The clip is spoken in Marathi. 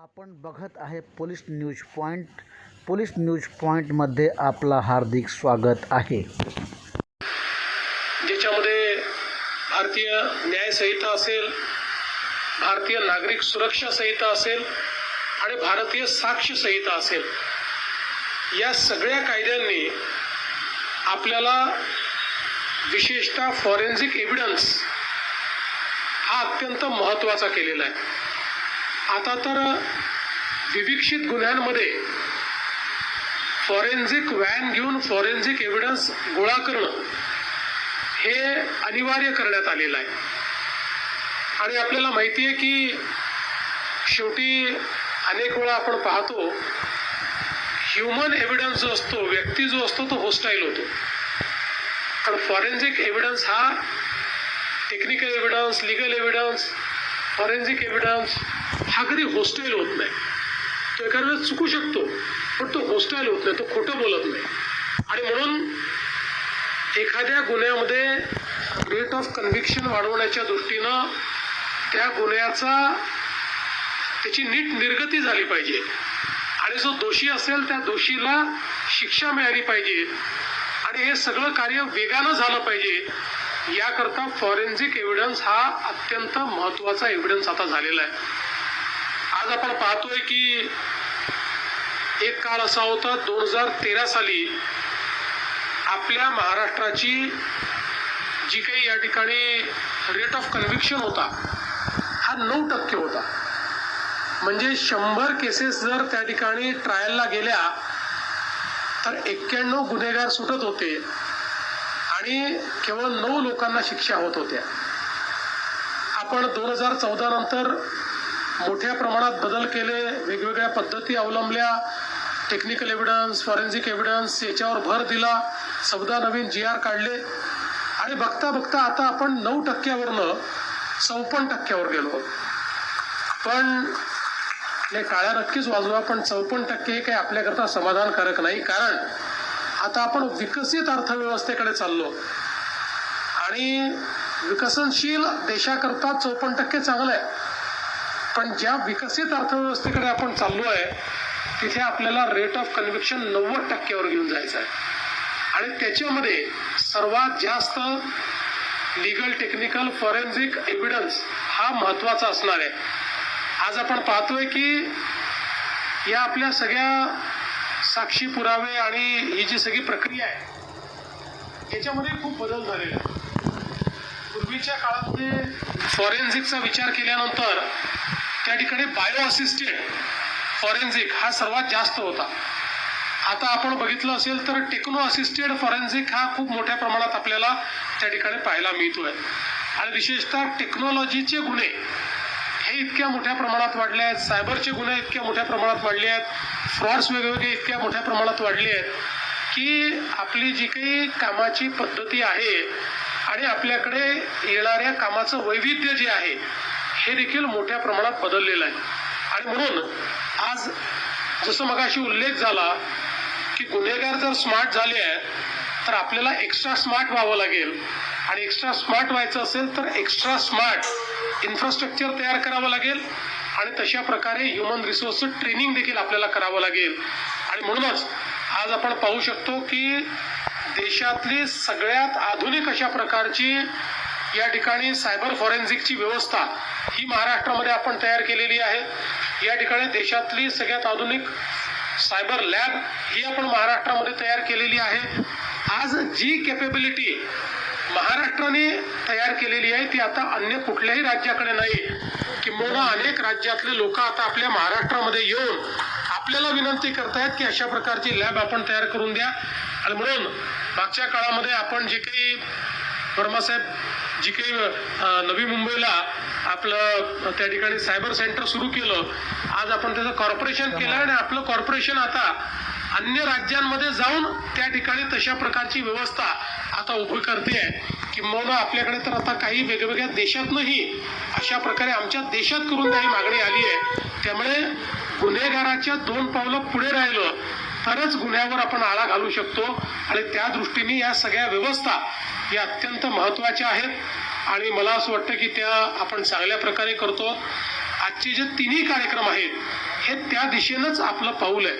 आपण बघत आहे police news point. Police news पॉइंटमध्ये आपला हार्दिक स्वागत आहे. ज्याच्यामध्ये भारतीय न्याय संहिता असेल, भारतीय नागरिक सुरक्षा संहिता असेल आणि भारतीय साक्ष संहिता असेल, या सगळ्या कायद्यांनी आपल्याला विशेषतः फॉरेन्सिक एव्हिडन्स हा अत्यंत महत्त्वाचा केलेला आहे. आता तर विविक्षित गुन्ह्यांमध्ये फॉरेन्सिक व्हॅन घेऊन फॉरेन्सिक एव्हिडन्स गोळा करणं हे अनिवार्य करण्यात आलेलं आहे. आणि आपल्याला माहिती आहे की शेवटी अनेक वेळा आपण पाहतो ह्युमन एव्हिडन्स जो असतो, व्यक्ती जो असतो, तो होस्टाईल होतो. पण फॉरेन्सिक एव्हिडन्स हा technical evidence, legal evidence, forensic evidence हा कधी होस्टाईल होत नाही. तो एखाद्या वेळेस चुकू शकतो, पण तो होस्टाईल होत नाही, तो खोटं बोलत नाही. आणि म्हणून एखाद्या गुन्ह्यामध्ये रेट ऑफ कन्व्हिक्शन वाढवण्याच्या दृष्टीनं त्या त्याची नीट निर्गती झाली पाहिजे आणि जो दोषी असेल त्या दोषीला शिक्षा मिळाली पाहिजे आणि हे सगळं कार्य वेगानं झालं पाहिजे. याकरता फॉरेन्सिक एव्हिडन्स हा अत्यंत महत्त्वाचा एव्हिडन्स आता झालेला आहे. आज आपण पाहतोय की एक काळ असा होता 2013 साली आपल्या महाराष्ट्राची जी काही या ठिकाणी रेट ऑफ कन्व्हिक्शन होता हा 9% होता. म्हणजे 100 केसेस जर त्या ठिकाणी ट्रायलला गेल्या तर 91 गुन्हेगार सुटत होते आणि केवळ 9 लोकांना शिक्षा होत होत्या. आपण 2014 नंतर मोठ्या प्रमाणात बदल केले, वेगवेगळ्या पद्धती अवलंबल्या, टेक्निकल एव्हिडन्स, फॉरेन्सिक एव्हिडन्स याच्यावर भर दिला, 14 नवीन GR काढले आणि बघता बघता आता आपण 9%वरनं 54%वर गेलो. पण टाळ्या नक्कीच वाजवा, पण 54% हे काही आपल्याकरता समाधानकारक नाही. कारण आता आपण विकसित अर्थव्यवस्थेकडे चाललो आणि विकसनशील देशाकरता 54% चांगलं आहे. पण ज्या विकसित अर्थव्यवस्थेकडे आपण चाललो आहे तिथे आपल्याला रेट ऑफ कन्व्हिक्शन 90%वर घेऊन जायचं आहे. आणि त्याच्यामध्ये सर्वात जास्त लिगल, टेक्निकल, फॉरेन्सिक एव्हिडन्स हा महत्त्वाचा असणार आहे. आज आपण पाहतोय की या आपल्या सगळ्या साक्षी पुरावे आणि ही जी सगळी प्रक्रिया आहे याच्यामध्ये खूप बदल झालेला आहे. पूर्वीच्या काळामध्ये फॉरेन्सिकचा विचार केल्यानंतर त्या ठिकाणी बायो असिस्टेड फॉरेन्सिक हा सर्वात जास्त होता. आता आपण बघितलं असेल तर टेक्नो असिस्टेड फॉरेन्सिक हा खूप मोठ्या प्रमाणात आपल्याला त्या ठिकाणी पाहायला मिळतोय. आणि विशेषतः टेक्नॉलॉजीचे गुन्हे हे इतक्या मोठ्या प्रमाणात वाढले आहेत, सायबरचे गुन्हे इतक्या मोठ्या प्रमाणात वाढले आहेत, फ्रॉड्स वेगवेगळे इतक्या मोठ्या प्रमाणात वाढले आहेत की आपली जी काही कामाची पद्धती आहे आणि आपल्याकडे येणाऱ्या कामाचं वैविध्य जे आहे हे देखील मोठ्या प्रमाणात बदललेलं आहे. आणि म्हणून आज जसं मगाशी उल्लेख झाला की गुन्हेगार जर स्मार्ट झाले आहेत तर आपल्याला एक्स्ट्रा स्मार्ट व्हावं लागेल आणि एक्स्ट्रा स्मार्ट व्हायचं असेल तर एक्स्ट्रा स्मार्ट इन्फ्रास्ट्रक्चर तयार करावं लागेल आणि तशा प्रकारे ह्युमन रिसोर्सचं ट्रेनिंग देखील आपल्याला करावं लागेल. आणि म्हणूनच आज आपण पाहू शकतो की देशातली सगळ्यात आधुनिक अशा प्रकारची या ठिकाणी सायबर फॉरेन्सिकची व्यवस्था ही महाराष्ट्रामध्ये आपण तयार केलेली आहे. या ठिकाणी देशातली सगळ्यात आधुनिक सायबर लॅब ही आपण महाराष्ट्रामध्ये तयार केलेली आहे. आज जी कॅपेबिलिटी महाराष्ट्राने तयार केलेली आहे ती आता अन्य कुठल्याही राज्याकडे नाही. किंबहुना अनेक राज्यातले लोक आता आपल्या महाराष्ट्रामध्ये येऊन आपल्याला विनंती करतायत की अशा प्रकारची लॅब आपण तयार करून द्या. आणि म्हणून मागच्या काळामध्ये आपण जे काही वर्मासाहेब जी काही नवी मुंबईला आपलं त्या ठिकाणी सायबर सेंटर सुरू केलं, आज आपण त्याचं कॉर्पोरेशन केलं आणि आपलं कॉर्पोरेशन आता अन्य राज्यांमध्ये जाऊन त्या ठिकाणी तशा प्रकारची व्यवस्था आता उभी करते आहे. किंबहुना आपल्याकडे तर आता काही वेगवेगळ्या देशातनंही अशा प्रकारे आमच्या देशात करून द्यायची मागणी आली आहे. त्यामुळे गुन्हेगाराच्या 2 पावलं पुढे राहिलं तरच गुन्ह्यावर आपण आळा घालू शकतो. आणि त्या दृष्टीने या सगळ्या व्यवस्था या अत्यंत महत्त्वाच्या आहेत आणि मला असं वाटतं की त्या आपण चांगल्या प्रकारे करतो. आजचे जे तिन्ही कार्यक्रम आहेत हे त्या दिशेनंच आपलं पाऊल आहे.